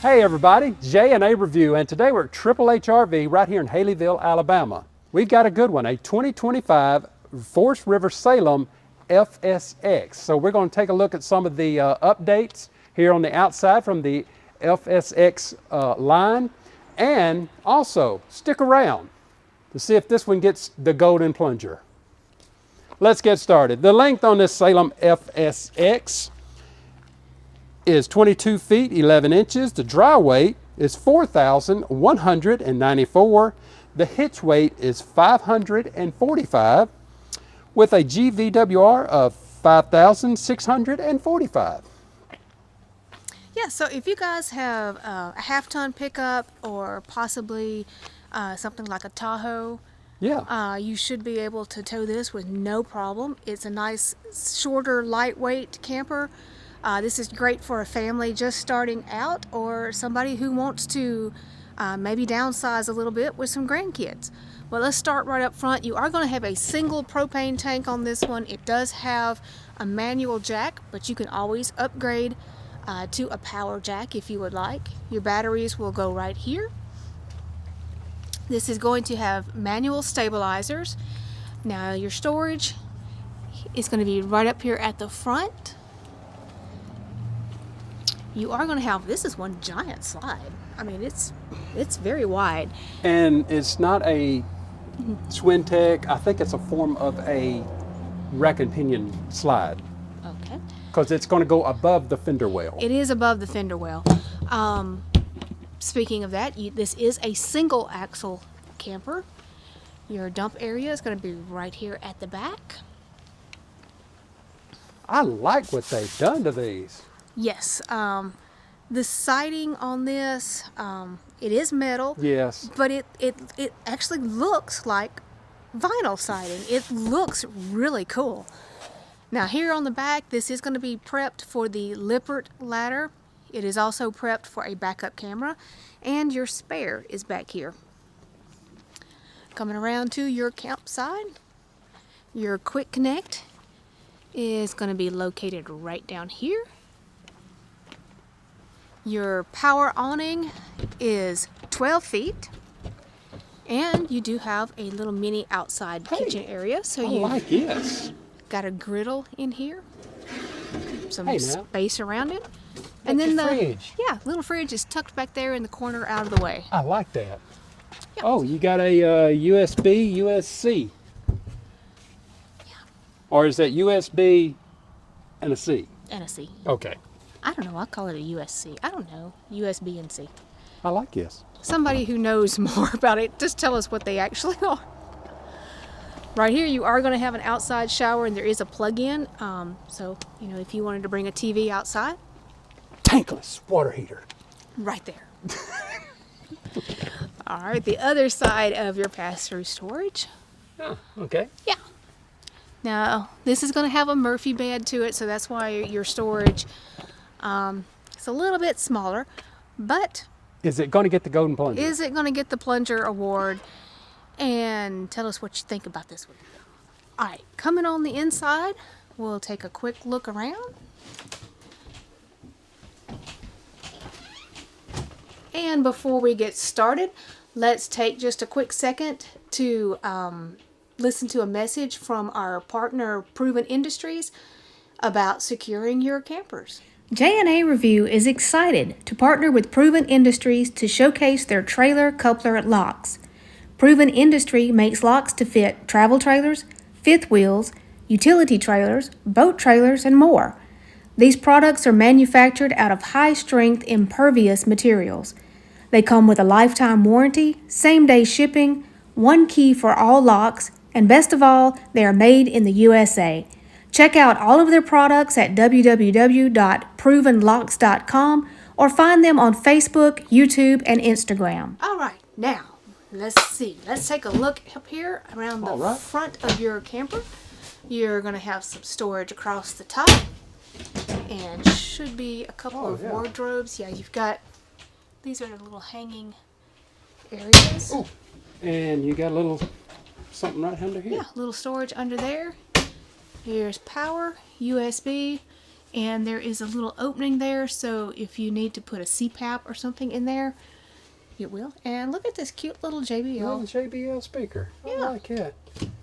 Hey everybody, Jay and A Review, and today we're at Triple H RV right here in Haleyville, Alabama. We've got a good one, a 2025 Forest River Salem FSX. So we're going to take a look at some of the updates here on the outside from the FSX line, and also stick around to see if this one gets the golden plunger. Let's get started. The length on this Salem FSX is 22 feet 11 inches. The dry weight is 4,194. The hitch weight is 545 with a GVWR of 5,645. Yeah, so if you guys have a half-ton pickup or possibly something like a Tahoe, you should be able to tow this with no problem. It's a nice, shorter, lightweight camper. This is great for a family just starting out or somebody who wants to maybe downsize a little bit with some grandkids. Well, let's start right up front. You are going to have a single propane tank on this one. It does have a manual jack, but you can always upgrade to a power jack if you would like. Your batteries will go right here. This is going to have manual stabilizers. Now your storage is going to be right up here at the front. You are going to have, this is one giant slide. I mean, it's very wide. And it's not a Swintech. I think it's a form of a rack and pinion slide. Okay. Because it's going to go above the fender well. It is above the fender well. Speaking of that, this is a single axle camper. Your dump area is going to be right here at the back. I like what they've done to these. Yes, the siding on this, it is metal. Yes. But it actually looks like vinyl siding. It looks really cool. Now here on the back, this is going to be prepped for the Lippert ladder. It is also prepped for a backup camera, and your spare is back here. Coming around to your campsite, your quick connect is going to be located right down here. Your power awning is 12 feet, and you do have a little mini outside kitchen area. So you like this. Got a griddle in here, some now. space around it, And then the fridge. little fridge is tucked back there in the corner out of the way. I like that. Yeah. Oh, you got a USB, USB. Yeah. Or is that USB and a C? And a C. Okay. I don't know. I call it a USC. I don't know. USB and C. I like this. Somebody who knows more about it, just tell us what they actually are. Right here, you are going to have an outside shower, and there is a plug-in. So, you know, if you wanted to bring a TV outside. Tankless water heater. Right there. All right, the other side of your pass-through storage. Oh, okay. Yeah. Now, this is going to have a Murphy bed to it, so that's why your storage it's a little bit smaller, but Is it going to get the golden plunger? is it going to get the plunger award? And tell us what you think about this one. All right, coming on the inside, we'll take a quick look around. And before we get started, let's take just a quick second to listen to a message from our partner, Proven Industries, about securing your campers. J&A Review is excited to partner with Proven Industries to showcase their trailer coupler locks. Proven Industry makes locks to fit travel trailers, fifth wheels, utility trailers, boat trailers, and more. These products are manufactured out of high-strength impervious materials. They come with a lifetime warranty, same-day shipping, one key for all locks, and best of all, they are made in the USA. Check out all of their products at www.provenlocks.com or find them on Facebook, YouTube, and Instagram. All right, now, let's see. Let's take a look up here around the front of your camper. You're going to have some storage across the top, and should be a couple of wardrobes. Yeah, you've got, these are the little hanging areas. Ooh. And you got a little something right under here. Yeah, little storage under there. Here's power, USB, And there is a little opening there, so if you need to put a CPAP or something in there, it will. And look at this cute little JBL. Little JBL speaker. I like it.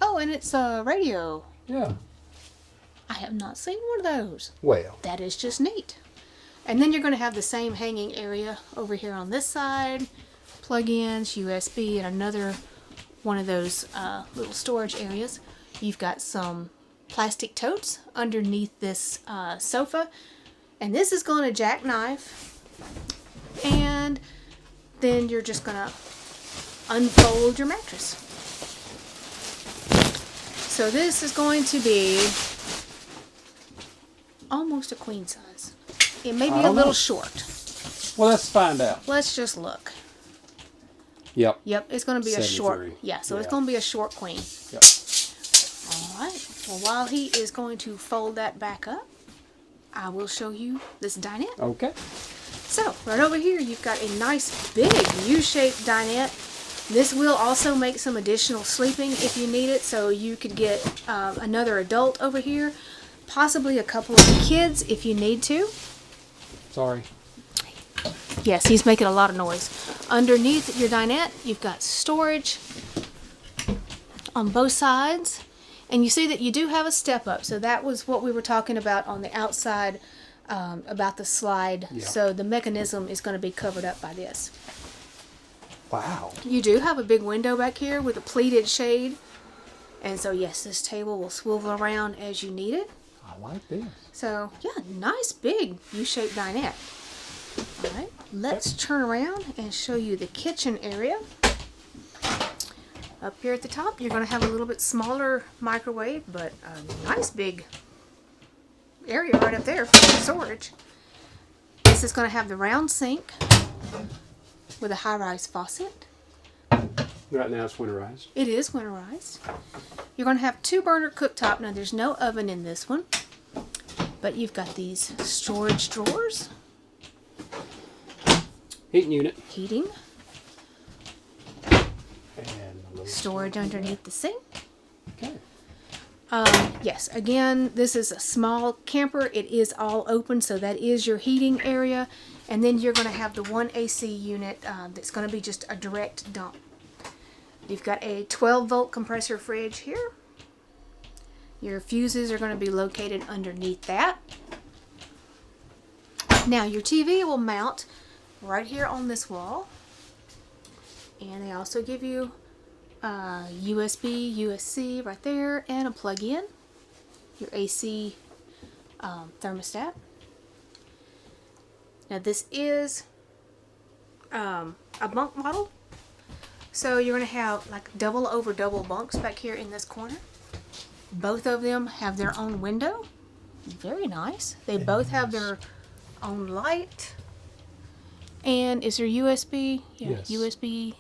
Oh, and it's a radio. Yeah. I have not seen one of those. Well. That is just neat. And then you're going to have the same hanging area over here on this side. Plug-ins, USB, and another one of those little storage areas. You've got some plastic totes underneath this sofa. And this is going to jackknife. And then you're just going to unfold your mattress. So this is going to be almost a queen size. It may be a little short. Well, let's find out. Let's just look. Yep. Yep, it's going to be a 73. short. Yeah, so it's going to be a short queen. Yep. All right. Well, while he is going to fold that back up, I will show you this dinette. Okay. So, right over here, you've got a nice big U-shaped dinette. This will also make some additional sleeping if you need it, so you could get another adult over here, possibly a couple of kids if you need to. Sorry. Yes, he's making a lot of noise. Underneath your dinette, you've got storage on both sides. And you see that you do have a step up. So that was what we were talking about on the outside about the slide. Yeah. So the mechanism is going to be covered up by this. Wow. You do have a big window back here with a pleated shade. And so yes, this table will swivel around as you need it. I like this. So yeah, nice big U-shaped dinette. All right, let's turn around and show you the kitchen area. Up here at the top, you're going to have a little bit smaller microwave, but a nice big area right up there for storage. This is going to have the round sink with a high-rise faucet. Right now it's winterized. It is winterized. You're going to have 2-burner cooktop. Now there's no oven in this one, but you've got these storage drawers. Heating unit. Heating. And a little Storage underneath the sink. Okay. Yes, again, this is a small camper. It is all open, so that is your heating area. And then you're going to have the one AC unit that's going to be just a direct dump. You've got a 12-volt compressor fridge here. Your fuses are going to be located underneath that. Now, your TV will mount right here on this wall. And they also give you USB, USB right there, and a plug-in. Your AC thermostat. Now this is a bunk model. So you're going to have like double over double bunks back here in this corner. Both of them have their own window. Very nice. They both have their own light. And is there USB? Yeah, Yes. USB-C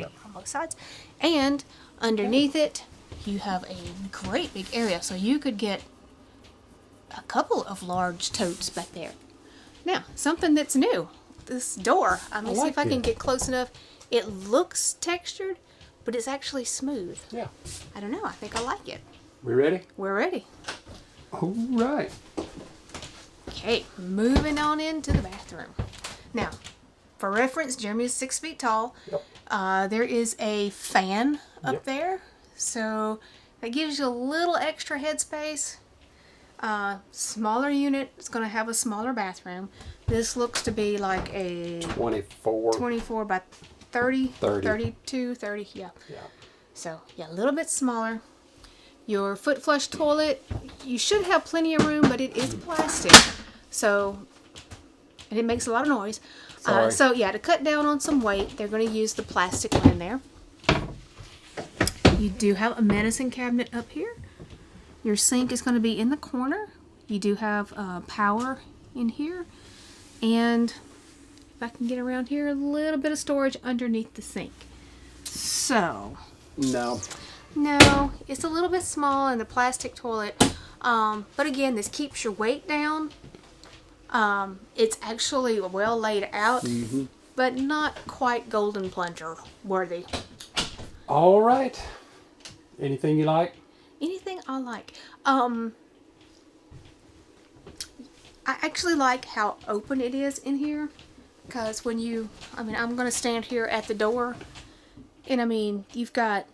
on both sides. And underneath it, you have a great big area. So you could get a couple of large totes back there. Now, something that's new. This door. I'm going to see if I can get close enough. It looks textured, but it's actually smooth. Yeah. I don't know. I think I like it. We ready? We're ready. All right. Okay, moving on into the bathroom. Now, for reference, Jeremy is 6 feet tall. Yep. There is a fan up Yep. there, so that gives you a little extra headspace. Smaller unit, it's going to have a smaller bathroom. This looks to be like a 24 by 30, 32, 30, yeah. Yeah. So, yeah, a little bit smaller. Your foot flush toilet, you should have plenty of room, but it is plastic. So, and it makes a lot of noise. Sorry. So, yeah, to cut down on some weight, they're going to use the plastic one in there. You do have a medicine cabinet up here. Your sink is going to be in the corner. You do have power in here. And if I can get around here, a little bit of storage underneath the sink. So, No. no, it's a little bit small in the plastic toilet. But again, this keeps your weight down. It's actually well laid out, but not quite golden plunger worthy. All right. Anything you like? Anything I like. I actually like how open it is in here, because when you, I mean, I'm going to stand here at the door, and I mean, you've got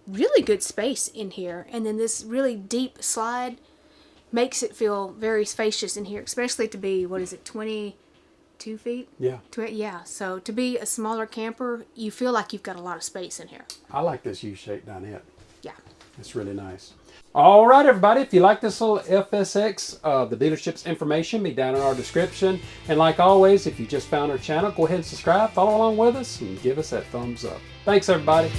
really good space in here, and then this really deep slide makes it feel very spacious in here, especially to be, what is it, 22 feet? Yeah. Yeah, so to be a smaller camper, you feel like you've got a lot of space in here. I like this U-shaped dinette. Yeah. It's really nice. All right, everybody, if you like this little FSX, the dealership's information be down in our description. And like always, if you just found our channel, go ahead and subscribe, follow along with us, and give us that thumbs up. Thanks, everybody.